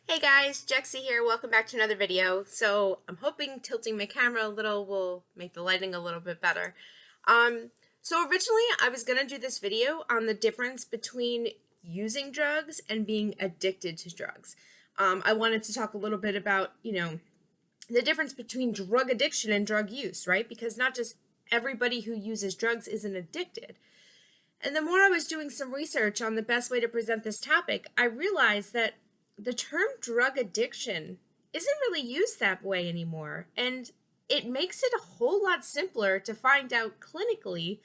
Hey guys, Jexie here. Welcome back to another video. So I'm hoping tilting my camera a little will make the lighting a little bit better. So originally I was going to do this video on the difference between using drugs and being addicted to drugs. I wanted to talk a little bit about, the difference between drug addiction and drug use, right? Because not just everybody who uses drugs isn't addicted. And the more I was doing some research on the best way to present this topic, I realized that the term drug addiction isn't really used that way anymore, and it makes it a whole lot simpler to find out clinically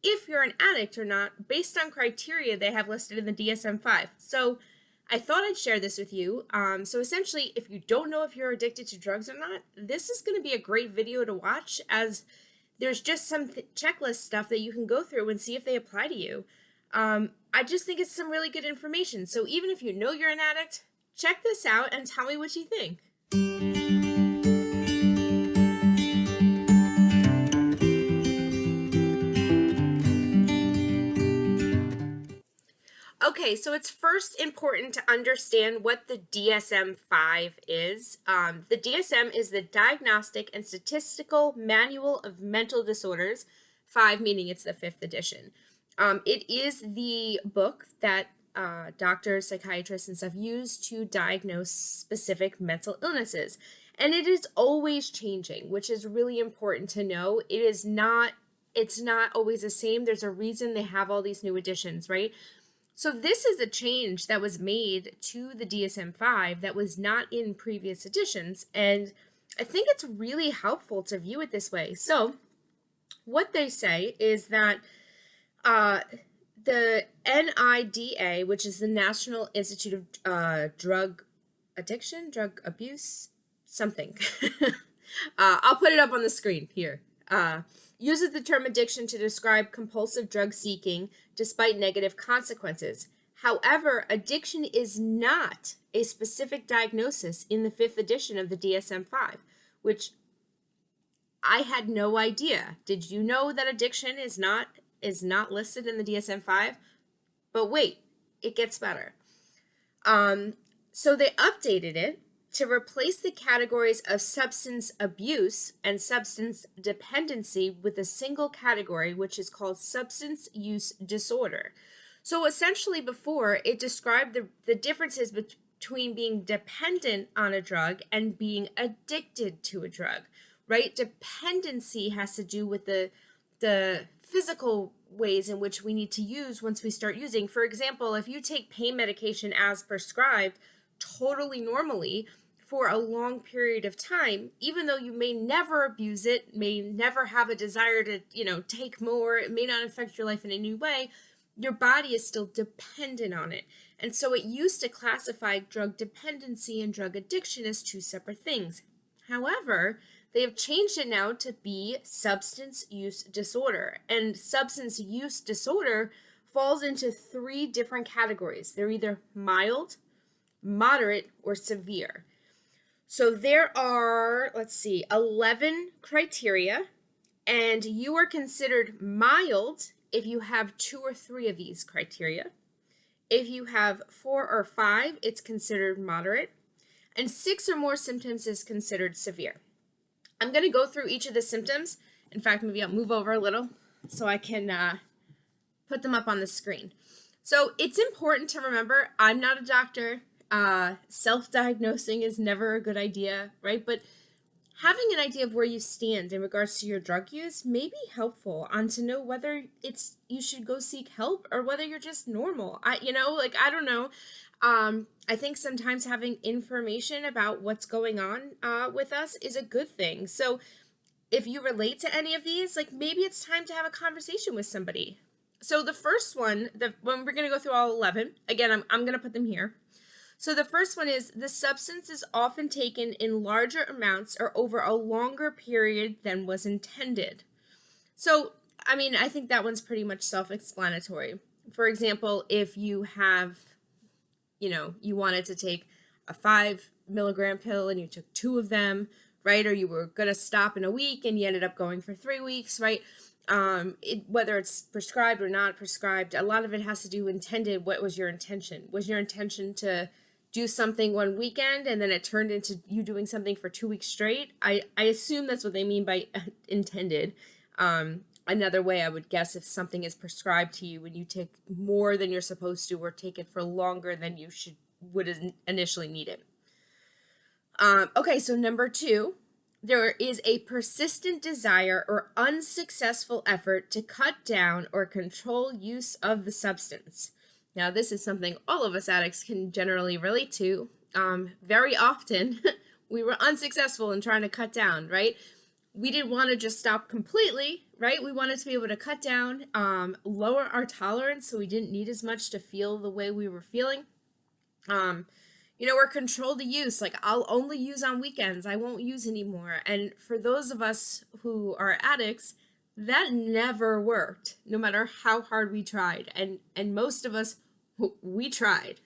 if you're an addict or not based on criteria they have listed in the DSM-5. So I thought I'd share this with you. So essentially, if you don't know if you're addicted to drugs or not, this is going to be a great video to watch, as there's just some checklist stuff that you can go through and see if they apply to you. I just think it's some really good information. So even if you know you're an addict, check this out and tell me what you think. Okay, so it's first important to understand what the DSM-5 is. The DSM is the Diagnostic and Statistical Manual of Mental Disorders, 5 meaning it's the 5th edition. It is the book that doctors, psychiatrists, and stuff use to diagnose specific mental illnesses. And it is always changing, which is really important to know. It's not always the same. There's a reason they have all these new editions, right? So this is a change that was made to the DSM-5 that was not in previous editions, and I think it's really helpful to view it this way. So what they say is that the NIDA, which is the National Institute of Drug Addiction, Drug Abuse, something. I'll put it up on the screen here. Uses the term addiction to describe compulsive drug seeking despite negative consequences. However, addiction is not a specific diagnosis in the 5th edition of the DSM-5, which I had no idea. Did you know that addiction is not listed in the DSM-5? But wait, it gets better. So they updated it to replace the categories of substance abuse and substance dependency with a single category, which is called substance use disorder. So essentially before, it described the differences between being dependent on a drug and being addicted to a drug, right? Dependency has to do with the physical ways in which we need to use once we start using. For example, if you take pain medication as prescribed totally normally for a long period of time, even though you may never abuse it, may never have a desire to, take more, it may not affect your life in any way, your body is still dependent on it. And so it used to classify drug dependency and drug addiction as two separate things. However, they have changed it now to be substance use disorder. And substance use disorder falls into 3 different categories. They're either mild, moderate, or severe. So there are, 11 criteria, and you are considered mild if you have 2 or 3 of these criteria. If you have 4 or 5, it's considered moderate, and 6 or more symptoms is considered severe. I'm going to go through each of the symptoms. In fact, maybe I'll move over a little so I can put them up on the screen. So it's important to remember, I'm not a doctor. Self-diagnosing is never a good idea, right? But having an idea of where you stand in regards to your drug use may be helpful to know whether you should go seek help or whether you're just normal. I don't know. I think sometimes having information about what's going on with us is a good thing. So if you relate to any of these, maybe it's time to have a conversation with somebody. So the first one, when we're going to go through all 11, again, I'm going to put them here. So the first one is the substance is often taken in larger amounts or over a longer period than was intended. So, I think that one's pretty much self-explanatory. For example, if you have, you wanted to take a 5 milligram pill and you took 2 of them, right? Or you were going to stop in a week and you ended up going for 3 weeks, right? Whether it's prescribed or not prescribed, a lot of it has to do intended. What was your intention? Was your intention to do something one weekend and then it turned into you doing something for 2 weeks straight. I assume that's what they mean by intended. Another way I would guess, if something is prescribed to you when you take more than you're supposed to, or take it for longer than you would initially need it. Okay, so number 2, there is a persistent desire or unsuccessful effort to cut down or control use of the substance. Now, this is something all of us addicts can generally relate to. Very often, we were unsuccessful in trying to cut down, right? We didn't want to just stop completely, right? We wanted to be able to cut down, lower our tolerance so we didn't need as much to feel the way we were feeling. Or control the use. Like, I'll only use on weekends. I won't use anymore. And for those of us who are addicts, that never worked, no matter how hard we tried. And most of us, we tried.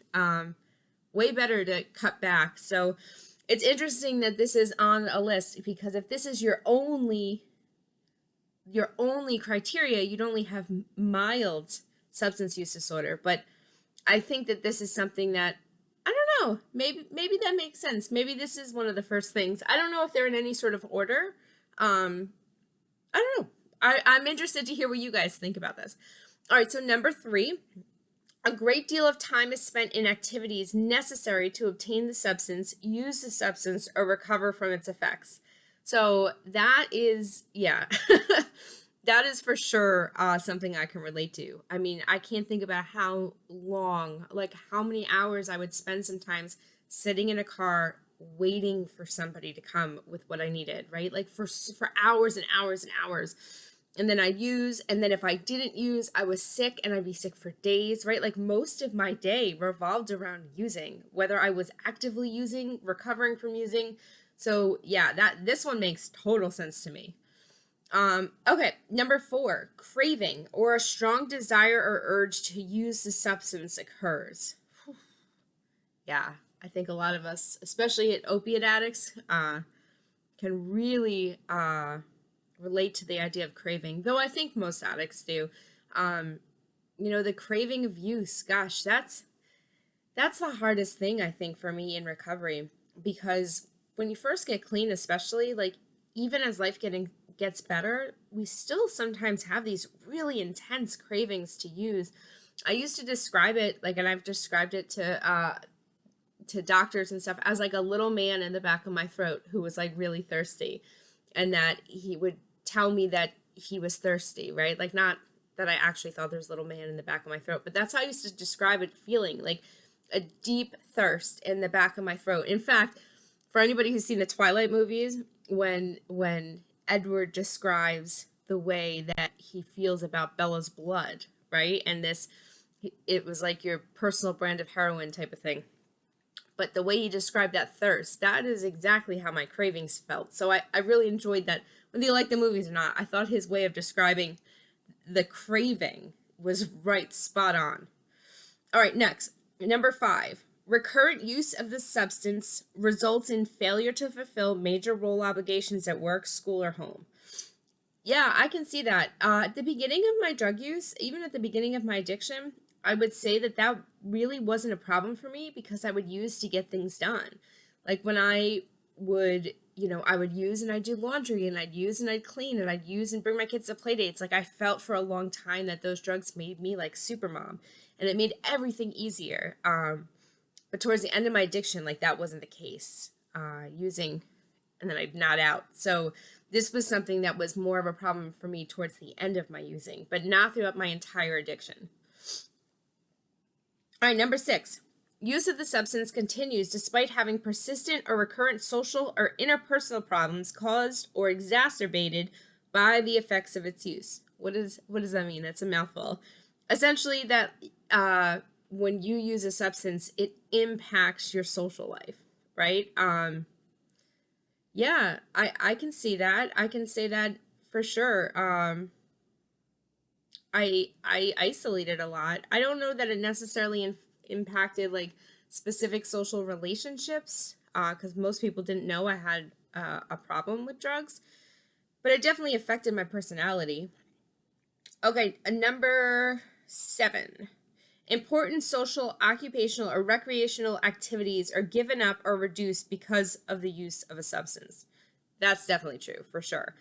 Way better to cut back. So it's interesting that this is on a list, because if this is your only criteria, you'd only have mild substance use disorder. But I think that this is something that, I don't know, maybe that makes sense. Maybe this is one of the first things. I don't know if they're in any sort of order. I don't know. I'm interested to hear what you guys think about this. All right, so number 3, a great deal of time is spent in activities necessary to obtain the substance, use the substance, or recover from its effects. So that is, that is for sure something I can relate to. I mean, I can't think about how long, like how many hours I would spend sometimes sitting in a car waiting for somebody to come with what I needed, right? Like for hours and hours and hours. And then I'd use, and then if I didn't use, I was sick, and I'd be sick for days, right? Like most of my day revolved around using, whether I was actively using, recovering from using. So yeah, this one makes total sense to me. Okay, number 4, craving or a strong desire or urge to use the substance occurs. Yeah, I think a lot of us, especially opiate addicts, can really relate to the idea of craving, though I think most addicts do. The craving of use, gosh, that's the hardest thing, I think, for me in recovery, because when you first get clean, especially, like, even as life gets better, we still sometimes have these really intense cravings to use. I used to describe it, like, and I've described it to doctors and stuff, as like a little man in the back of my throat who was like really thirsty, and that he would tell me that he was thirsty, right? Like, not that I actually thought there was a little man in the back of my throat, but that's how I used to describe it, feeling like a deep thirst in the back of my throat. In fact, for anybody who's seen the Twilight movies, when Edward describes the way that he feels about Bella's blood, right? And it was like your personal brand of heroin type of thing. But the way he described that thirst, that is exactly how my cravings felt. So I really enjoyed that. Whether you like the movies or not, I thought his way of describing the craving was right spot on. All right, next, number 5. Recurrent use of the substance results in failure to fulfill major role obligations at work, school, or home. Yeah, I can see that. At the beginning of my drug use, even at the beginning of my addiction, I would say that really wasn't a problem for me, because I would use to get things done. Like when I would, I would use and I'd do laundry, and I'd use and I'd clean, and I'd use and bring my kids to play dates. Like, I felt for a long time that those drugs made me like super mom, and it made everything easier. But towards the end of my addiction, like, that wasn't the case. Using, and then I'd nod out. So this was something that was more of a problem for me towards the end of my using, but not throughout my entire addiction. All right, number 6. Use of the substance continues despite having persistent or recurrent social or interpersonal problems caused or exacerbated by the effects of its use. What does that mean? That's a mouthful. Essentially, that when you use a substance, it impacts your social life, right? Yeah, I can see that. I can say that for sure. I isolated a lot. I don't know that it necessarily impacted like specific social relationships, because most people didn't know I had a problem with drugs, but it definitely affected my personality. Okay, number 7. Important social, occupational, or recreational activities are given up or reduced because of the use of a substance. That's definitely true, for sure.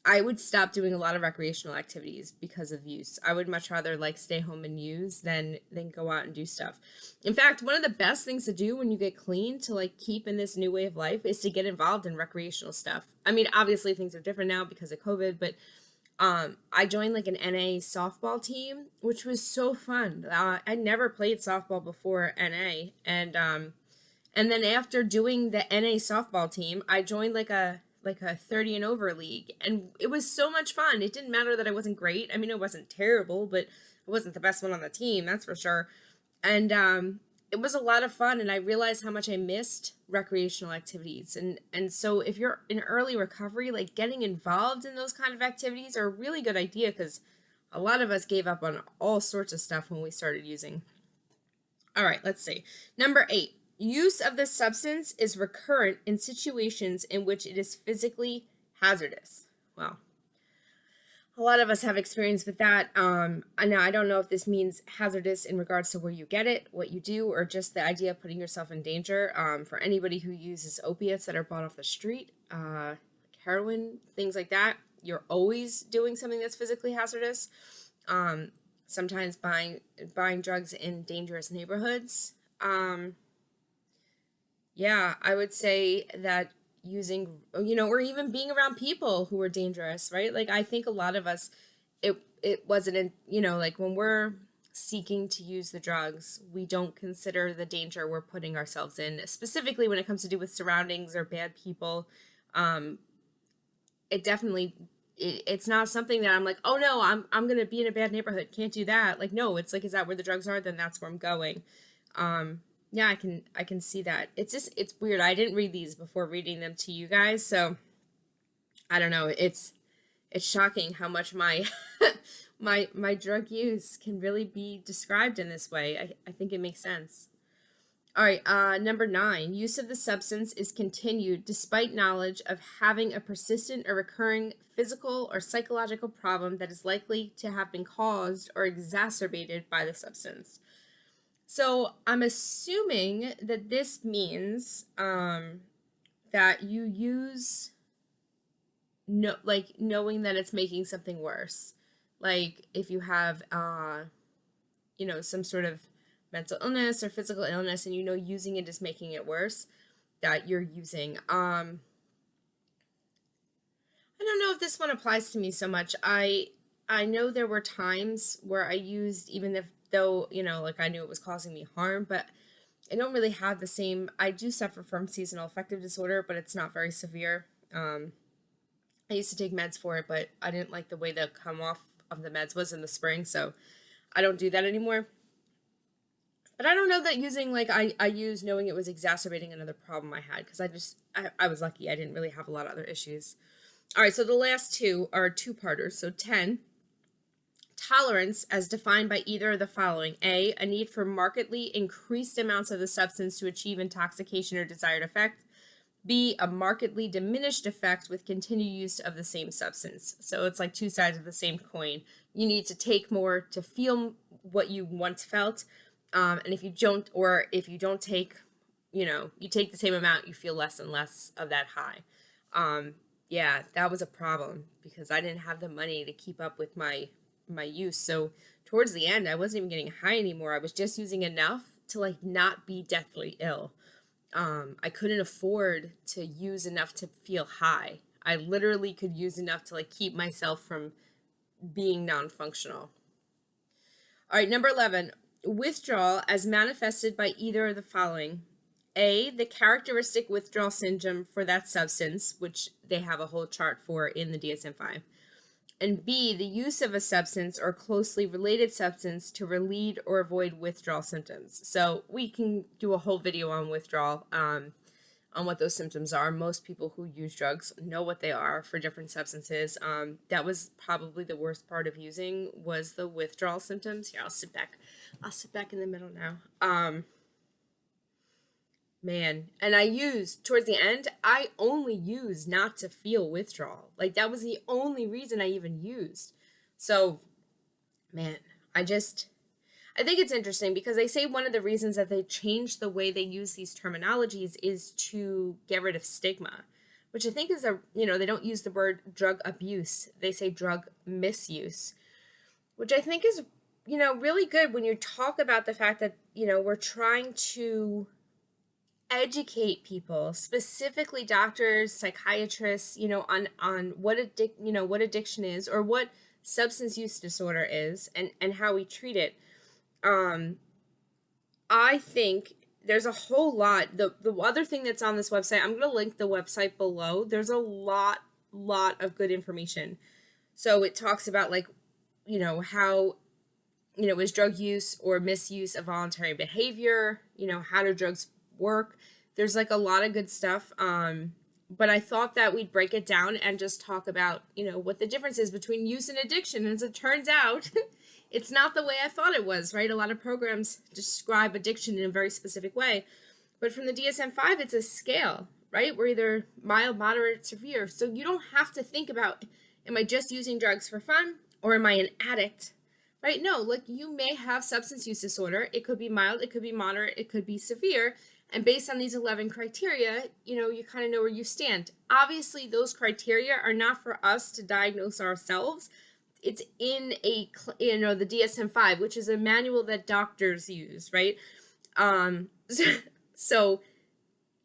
I would stop doing a lot of recreational activities because of use. I would much rather like stay home and use than go out and do stuff. In fact, one of the best things to do when you get clean to like keep in this new way of life is to get involved in recreational stuff. I mean, obviously things are different now because of COVID, but I joined like an NA softball team, which was so fun. I never played softball before NA, and then after doing the NA softball team, I joined like a 30 and over league, and it was so much fun. It didn't matter that I wasn't great. I mean, it wasn't terrible, but I wasn't the best one on the team, that's for sure. And it was a lot of fun, and I realized how much I missed recreational activities. And so if you're in early recovery, like getting involved in those kind of activities are a really good idea, because a lot of us gave up on all sorts of stuff when we started using. All right, let's see. Number 8. Use of this substance is recurrent in situations in which it is physically hazardous. Well, a lot of us have experience with that. Now, I don't know if this means hazardous in regards to where you get it, what you do, or just the idea of putting yourself in danger. For anybody who uses opiates that are bought off the street, heroin, things like that, you're always doing something that's physically hazardous. Sometimes buying drugs in dangerous neighborhoods. Yeah, I would say that using, or even being around people who are dangerous, right? Like, I think a lot of us, it wasn't like when we're seeking to use the drugs, we don't consider the danger we're putting ourselves in, specifically when it comes to do with surroundings or bad people. It definitely, it's not something that I'm like, oh no, I'm gonna be in a bad neighborhood, can't do that. Like, no, it's like, is that where the drugs are? Then that's where I'm going. Yeah, I can see that. It's weird. I didn't read these before reading them to you guys, so I don't know. It's shocking how much my my drug use can really be described in this way. I think it makes sense. All right, number 9. Use of the substance is continued despite knowledge of having a persistent or recurring physical or psychological problem that is likely to have been caused or exacerbated by the substance. So I'm assuming that this means that you use knowing that it's making something worse. Like if you have some sort of mental illness or physical illness, and using it is making it worse, that you're using. I don't know if this one applies to me so much. I know there were times where I used, even though like I knew it was causing me harm, but I don't really have the same. I do suffer from seasonal affective disorder, but it's not very severe. I used to take meds for it, but I didn't like the way the come off of the meds was in the spring, so I don't do that anymore. But I don't know that using, like, I used knowing it was exacerbating another problem I had, because I was lucky. I didn't really have a lot of other issues. All right, so the last two are two-parters. So 10, tolerance as defined by either of the following. A need for markedly increased amounts of the substance to achieve intoxication or desired effect. B, a markedly diminished effect with continued use of the same substance. So it's like two sides of the same coin. You need to take more to feel what you once felt. And if you don't take, you take the same amount, you feel less and less of that high. Yeah, that was a problem because I didn't have the money to keep up with my use. So towards the end, I wasn't even getting high anymore. I was just using enough to like not be deathly ill. I couldn't afford to use enough to feel high. I literally could use enough to like keep myself from being non-functional. All right, number 11, withdrawal as manifested by either of the following. A, the characteristic withdrawal syndrome for that substance, which they have a whole chart for in the DSM-5. And B, the use of a substance or closely related substance to relieve or avoid withdrawal symptoms. So we can do a whole video on withdrawal, on what those symptoms are. Most people who use drugs know what they are for different substances. That was probably the worst part of using, was the withdrawal symptoms. Here, I'll sit back in the middle now. Man, and towards the end, I only used not to feel withdrawal. Like, that was the only reason I even used. So, man, I think it's interesting because they say one of the reasons that they changed the way they use these terminologies is to get rid of stigma, which I think is they don't use the word drug abuse. They say drug misuse, which I think is, really good when you talk about the fact that, we're trying to educate people, specifically doctors, psychiatrists, on what what addiction is, or what substance use disorder is, and how we treat it. I think there's a whole lot. The other thing that's on this website, I'm going to link the website below. There's a lot of good information. So it talks about, like, how, is drug use or misuse a voluntary behavior? How do drugs work? There's like a lot of good stuff. But I thought that we'd break it down and just talk about, what the difference is between use and addiction. And as it turns out, it's not the way I thought it was, right? A lot of programs describe addiction in a very specific way. But from the DSM-5, it's a scale, right? We're either mild, moderate, severe. So you don't have to think about, am I just using drugs for fun, or am I an addict? Right? No, like, you may have substance use disorder. It could be mild, it could be moderate, it could be severe. And based on these 11 criteria, you kind of know where you stand. Obviously, those criteria are not for us to diagnose ourselves. It's in the DSM-5, which is a manual that doctors use, right? So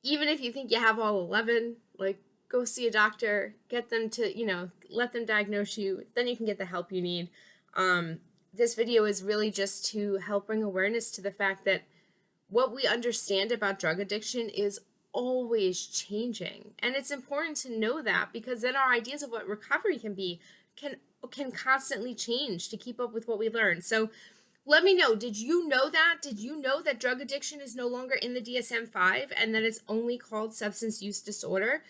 even if you think you have all 11, like, go see a doctor, get them to, let them diagnose you, then you can get the help you need. This video is really just to help bring awareness to the fact that what we understand about drug addiction is always changing. And it's important to know that, because then our ideas of what recovery can be can constantly change to keep up with what we learn. So let me know, did you know that? Did you know that drug addiction is no longer in the DSM-5 and that it's only called substance use disorder?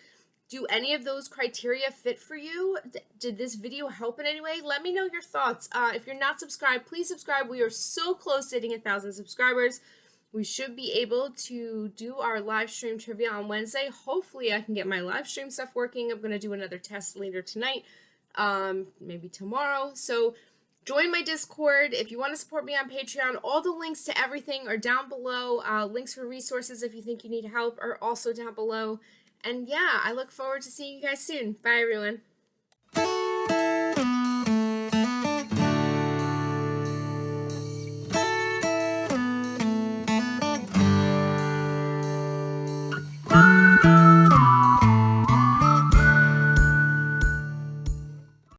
Do any of those criteria fit for you? Did this video help in any way? Let me know your thoughts. If you're not subscribed, please subscribe. We are so close to hitting 1,000 subscribers. We should be able to do our live stream trivia on Wednesday. Hopefully I can get my live stream stuff working. I'm going to do another test later tonight, maybe tomorrow. So join my Discord. If you want to support me on Patreon, all the links to everything are down below. Links for resources if you think you need help are also down below. And yeah, I look forward to seeing you guys soon. Bye, everyone.